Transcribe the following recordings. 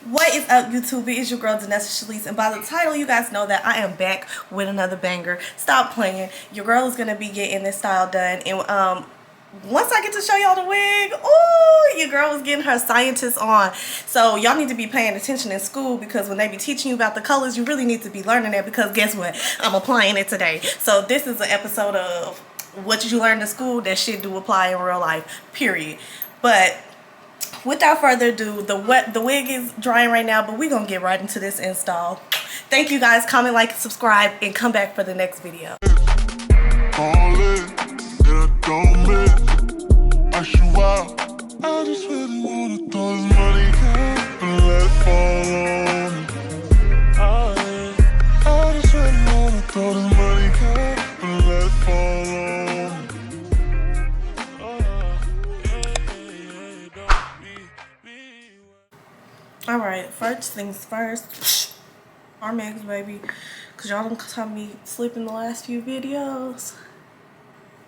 What is up, YouTube? It is your girl Danessa Shalise, and by the title you guys know that I am back with another banger. Stop playing. Your girl is gonna be getting this style done, and once I get to show y'all the wig, oh, your girl was getting her scientist on. So y'all need to be paying attention in school, because when they be teaching you about the colors, you really need to be learning it, because guess what? I'm applying it today. So this is an episode of what you learned in school that shit do apply in real life, period. But without further ado, the wig is drying right now, but we're gonna get right into this install. Thank you guys. Comment, like, subscribe, and come back for the next video. I just really wanna throw this money and let it fall on me. I just really wanna throw this money and let it fall on me. Alright, first things first. Armex, baby. Because y'all done caught me slipping the last few videos.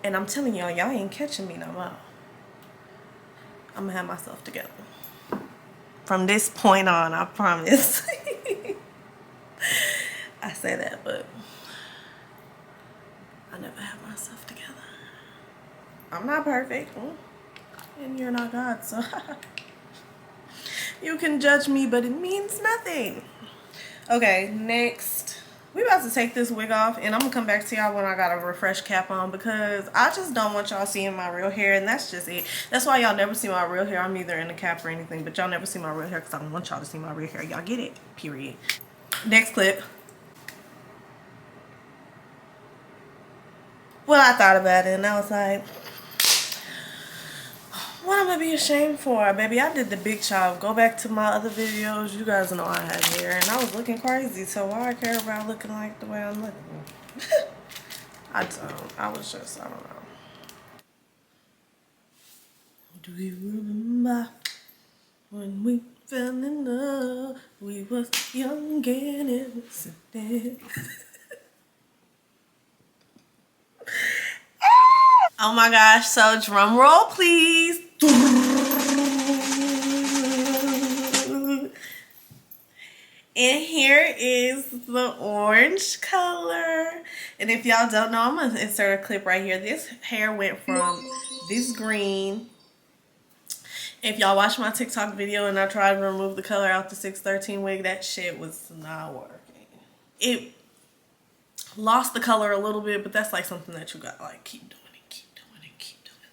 And I'm telling y'all ain't catching me no more. I'm gonna have myself together. From this point on, I promise. I say that, but I never have myself together. I'm not perfect. And you're not God, so you can judge me, but it means nothing. Okay, next. We about to take this wig off, and I'm gonna come back to y'all when I got a refresh cap on, because I just don't want y'all seeing my real hair, and that's just it. That's why y'all never see my real hair. I'm either in a cap or anything, but y'all never see my real hair because I don't want y'all to see my real hair. Y'all get it? Period. Next clip. Well, I thought about it, and I was like, what am I be ashamed for? Baby, I did the big chop. Go back to my other videos. You guys know I had hair, and I was looking crazy, so why I care about looking like the way I'm looking? I don't. I don't know. Do you remember when we fell in love? We was young and innocent. Oh my gosh, so drum roll please. And here is the orange color. And if y'all don't know, I'm gonna insert a clip right here. This hair went from this green. If y'all watch my TikTok video and I tried to remove the color out the 613 wig, that shit was not working. It lost the color a little bit, but that's like something that you got like keep doing it, keep doing it, keep doing it.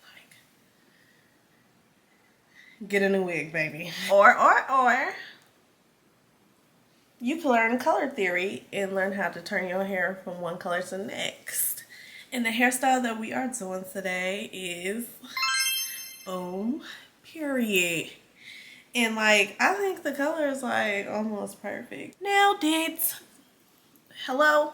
Like, get a new wig, baby. Or you can learn color theory and learn how to turn your hair from one color to the next. And the hairstyle that we are doing today is boom, period. And like, I think the color is like almost perfect. Nailed it. Hello.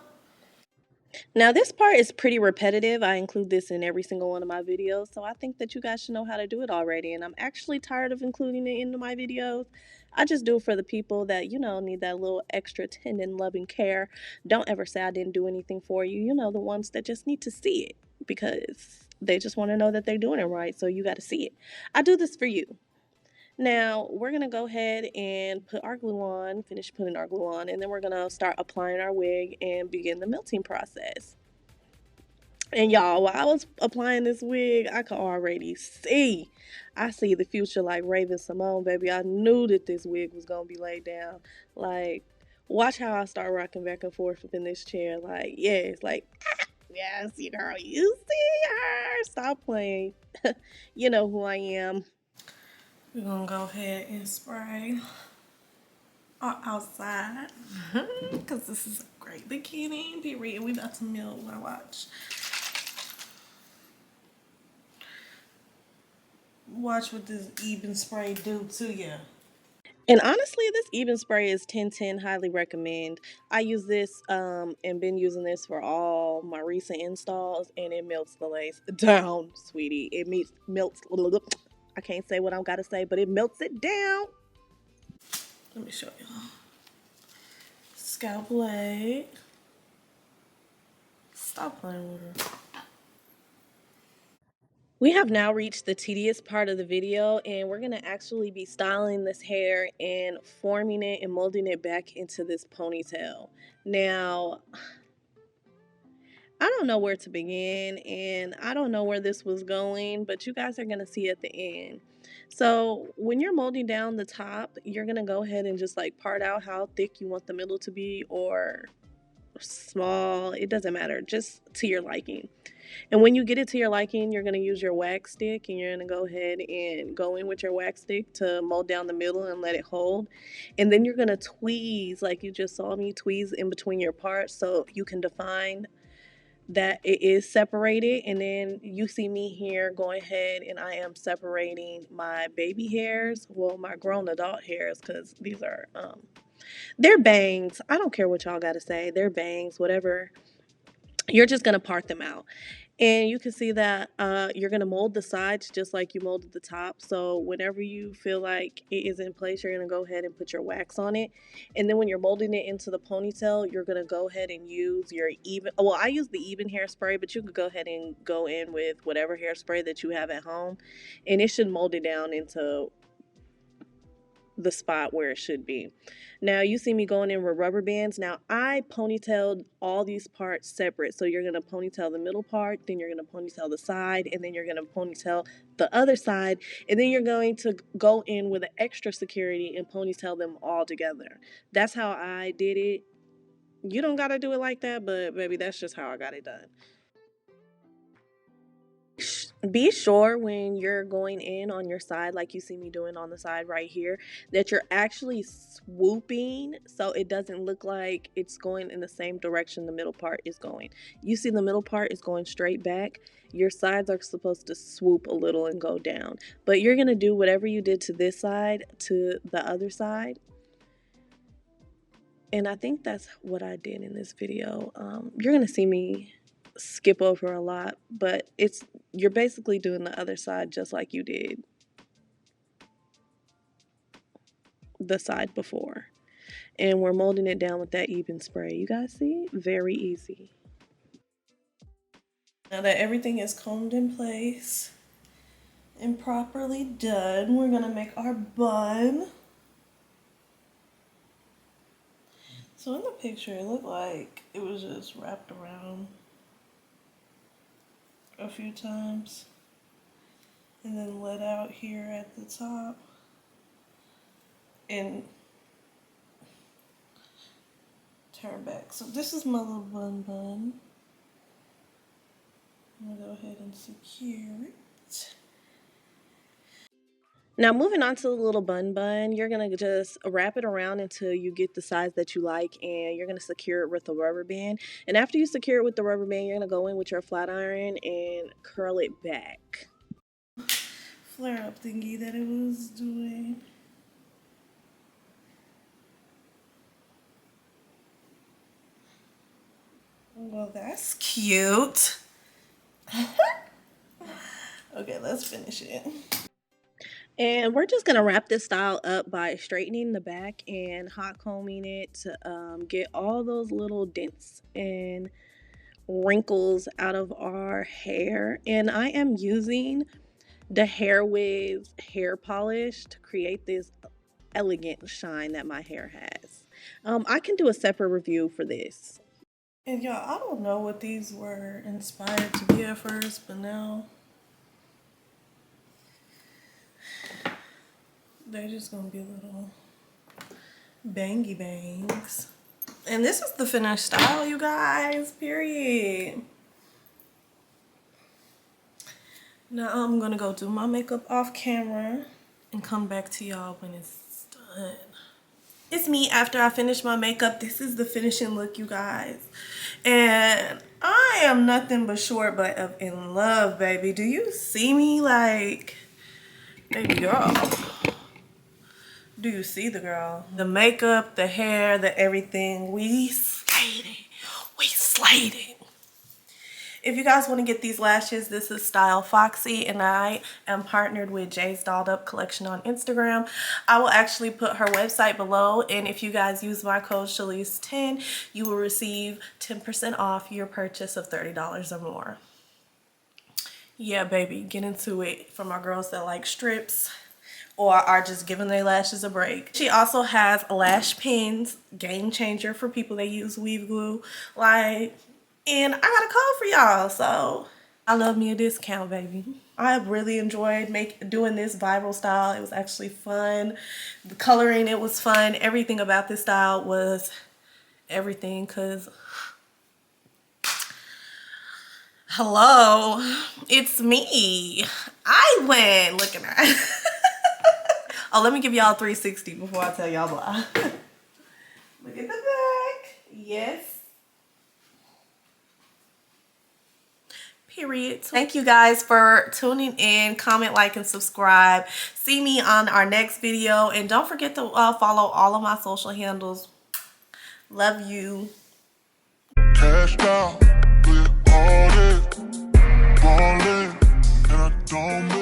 Now this part is pretty repetitive. I include this in every single one of my videos, so I think that you guys should know how to do it already, and I'm actually tired of including it into my videos. I just do it for the people that, you know, need that little extra tendon loving care. Don't ever say I didn't do anything for you. You know, the ones that just need to see it because they just want to know that they're doing it right, so you got to see it. I do this for you. Now, we're going to go ahead and put our glue on, finish putting our glue on, and then we're going to start applying our wig and begin the melting process. And y'all, while I was applying this wig, I could already see. I see the future like Raven-Symoné, baby. I knew that this wig was going to be laid down. Like, watch how I start rocking back and forth within this chair. Like, yeah, it's like, yeah, I see girl. You see her. Stop playing. You know who I am. We're going to go ahead and spray outside. Because this is a great bikini, period. We about to melt. Now watch. Watch what this Eben spray do to you. And honestly, this Eben spray is 10/10. Highly recommend. I use this and been using this for all my recent installs, and it melts the lace down, sweetie. It melts. I can't say what I've got to say, but it melts it down. Let me show y'all. Scalp blade. Stop playing with her. We have now reached the tedious part of the video, and we're going to actually be styling this hair and forming it and molding it back into this ponytail. Now, I don't know where to begin, and I don't know where this was going, but you guys are going to see at the end. So when you're molding down the top, you're going to go ahead and just like part out how thick you want the middle to be, or small. It doesn't matter, just to your liking. And when you get it to your liking, you're going to use your wax stick, and you're going to go ahead and go in with your wax stick to mold down the middle and let it hold. And then you're going to tweeze like you just saw me tweeze in between your parts, so you can define that it is separated. And then you see me here going ahead and I am separating my baby hairs, well, my grown adult hairs, because these are they're bangs. I don't care what y'all got to say, they're bangs, whatever. You're just going to part them out. And you can see that you're going to mold the sides just like you molded the top. So whenever you feel like it is in place, you're going to go ahead and put your wax on it. And then when you're molding it into the ponytail, you're going to go ahead and use your even, well, I use the even hairspray, but you could go ahead and go in with whatever hairspray that you have at home. And it should mold it down into the spot where it should be. Now you see me going in with rubber bands. Now I ponytailed all these parts separate. So you're going to ponytail the middle part, then you're going to ponytail the side, and then you're going to ponytail the other side, and then you're going to go in with an extra security and ponytail them all together. That's how I did it. You don't got to do it like that, but baby, that's just how I got it done. Be sure when you're going in on your side, like you see me doing on the side right here, that you're actually swooping so it doesn't look like it's going in the same direction the middle part is going. You see the middle part is going straight back. Your sides are supposed to swoop a little and go down, but you're going to do whatever you did to this side to the other side. And I think that's what I did in this video. You're going to see me skip over a lot, but you're basically doing the other side just like you did the side before. And we're molding it down with that even spray. You guys see? Very easy. Now that everything is combed in place and properly done, we're gonna make our bun. So in the picture, it looked like it was just wrapped around a few times and then let out here at the top and turn back. So this is my little bun. I'm gonna go ahead and secure it. Now moving on to the little bun, you're going to just wrap it around until you get the size that you like, and you're going to secure it with a rubber band. And after you secure it with the rubber band, you're going to go in with your flat iron and curl it back. Flare up thingy that it was doing. Well, that's cute. Okay, let's finish it. And we're just going to wrap this style up by straightening the back and hot combing it to get all those little dents and wrinkles out of our hair. And I am using the Hair Wiz hair polish to create this elegant shine that my hair has. I can do a separate review for this. And y'all, I don't know what these were inspired to be at first, but now they're just gonna be little bangy bangs. And this is the finished style, you guys, period. Now I'm gonna go do my makeup off camera and come back to y'all when it's done. It's me after I finish my makeup. This is the finishing look, you guys. And I am nothing but short but in love, baby. Do you see me? Like, baby girl. Do you see the girl? The makeup, the hair, the everything. We slayed it. We slayed it. If you guys want to get these lashes, this is Style Foxy, and I am partnered with Jay's Dolled Up Collection on Instagram. I will actually put her website below, and if you guys use my code Shalise10, you will receive 10% off your purchase of $30 or more. Yeah, baby, get into it for my girls that like strips or are just giving their lashes a break. She also has lash pins, game changer for people that use weave glue. Like, and I got a code for y'all, so I love me a discount, baby. I really enjoyed doing this viral style. It was actually fun. The coloring, it was fun. Everything about this style was everything, because hello, it's me. I win. Look at that. Oh, let me give y'all 360 before I tell y'all blah. Look at the back. Yes. Period. Thank you guys for tuning in. Comment, like, and subscribe. See me on our next video. And don't forget to follow all of my social handles. Love you. Cashed out with all this, ballin', and I don't